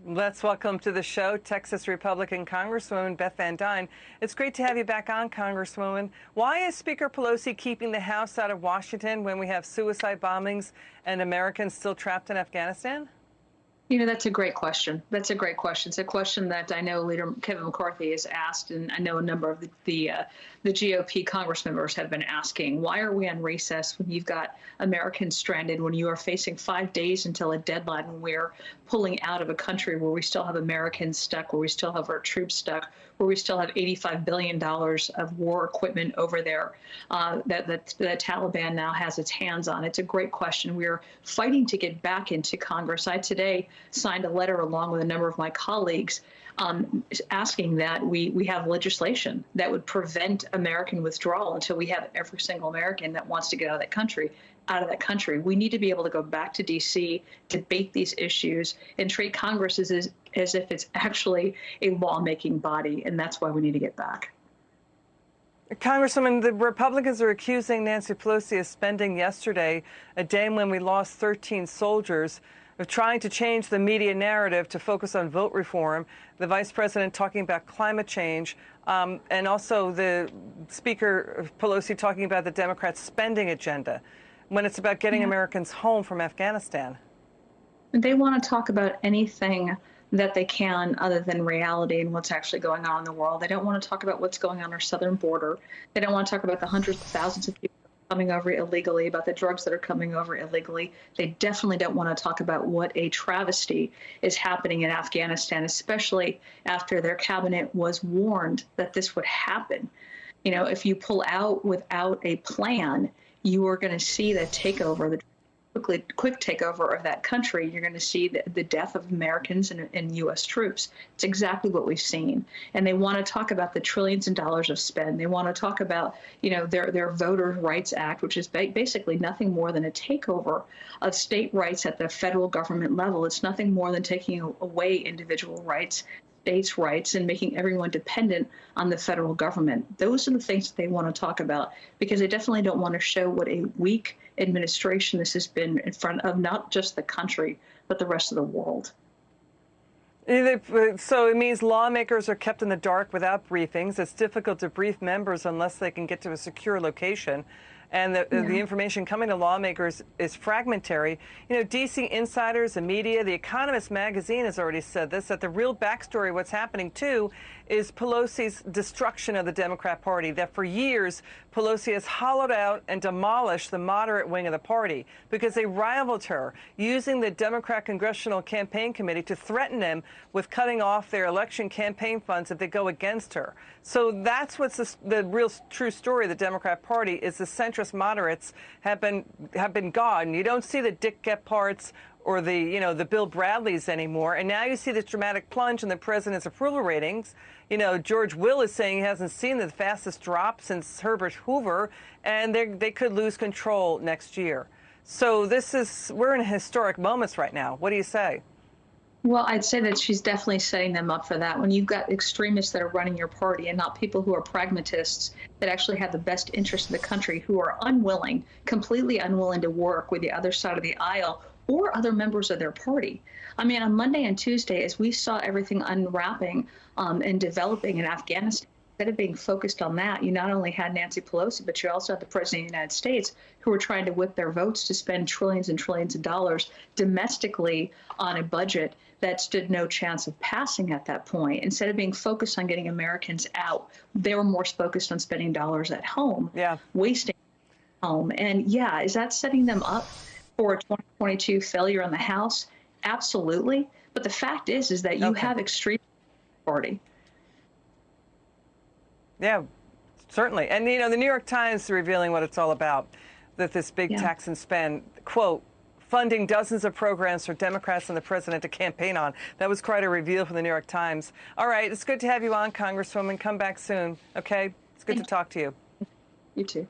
Let's welcome to the show Texas Republican Congresswoman Beth Van Duyne. It's great to have you back on, Congresswoman. Why is Speaker Pelosi keeping the House out of Washington when we have suicide bombings and Americans still trapped in Afghanistan? That's a great question. It's a question that I know Leader Kevin McCarthy has asked, and I know a number of the GOP Congress members have been asking. Why are we on recess when you've got Americans stranded, when you are facing 5 days until a deadline, when we're pulling out of a country where we still have Americans stuck, where we still have our troops stuck, where we still have $85 billion of war equipment over there that the Taliban now has its hands on? It's a great question. We're fighting to get back into Congress. I today signed a letter along with a number of my colleagues asking that we have legislation that would prevent American withdrawal until we have every single American that wants to get out of that country. We need to be able to go back to D.C., debate these issues, and treat Congress as if it's actually a lawmaking body, and that's why we need to get back. Congresswoman, the Republicans are accusing Nancy Pelosi of spending yesterday, a day when we lost 13 soldiers, of trying to change the media narrative to focus on vote reform, the vice president talking about climate change, and also the Speaker Pelosi talking about the Democrats' spending agenda, when it's about getting Americans home from Afghanistan. They want to talk about anything that they can other than reality and what's actually going on in the world. They don't want to talk about what's going on our southern border. They don't want to talk about the hundreds of thousands of people coming over illegally, about the drugs that are coming over illegally. They definitely don't want to talk about what a travesty is happening in Afghanistan, especially after their cabinet was warned that this would happen. If you pull out without a plan, you are going to see the takeover, the quick takeover of that country. You're going to see the death of Americans and U.S. troops. It's exactly what we've seen. And they want to talk about the trillions of dollars of spend. They want to talk about, their Voter Rights Act, which is basically nothing more than a takeover of state rights at the federal government level. It's nothing more than taking away individual rights, states' rights, and making everyone dependent on the federal government. Those are the things that they want to talk about, because they definitely don't want to show what a weak administration this has been in front of not just the country, but the rest of the world. So it means lawmakers are kept in the dark without briefings. It's difficult to brief members unless they can get to a secure location. And the information coming to lawmakers is fragmentary. D.C. insiders, the media, The Economist magazine has already said this, that the real backstory of what's happening, too, is Pelosi's destruction of the Democrat Party, that for years Pelosi has hollowed out and demolished the moderate wing of the party because they rivaled her, using the Democrat Congressional Campaign Committee to threaten them with cutting off their election campaign funds if they go against her. So that's what's the real true story of the Democrat Party, is the centrist moderates have been gone. You don't see the Dick Gephardts or the Bill Bradleys anymore, and now you see this dramatic plunge in the president's approval ratings. George Will is saying he hasn't seen the fastest drop since Herbert Hoover, and they could lose control next year. So we're in historic moments right now. What do you say? Well, I'd say that she's definitely setting them up for that. When you've got extremists that are running your party and not people who are pragmatists that actually have the best interest of the country, who are completely unwilling to work with the other side of the aisle or other members of their party. I mean, on Monday and Tuesday, as we saw everything unwrapping and developing in Afghanistan, instead of being focused on that, you not only had Nancy Pelosi, but you also had the President of the United States, who were trying to whip their votes to spend trillions and trillions of dollars domestically on a budget that stood no chance of passing at that point. Instead of being focused on getting Americans out, they were more focused on spending dollars at home, wasting home. And is that setting them up for a 2022 failure on the House? Absolutely. But the fact is that you have extreme party. Yeah, certainly. And, the New York Times revealing what it's all about, that this big tax and spend, quote, funding dozens of programs for Democrats and the president to campaign on. That was quite a reveal from the New York Times. All right, it's good to have you on, Congresswoman. Come back soon, okay? It's good to talk to you. You too.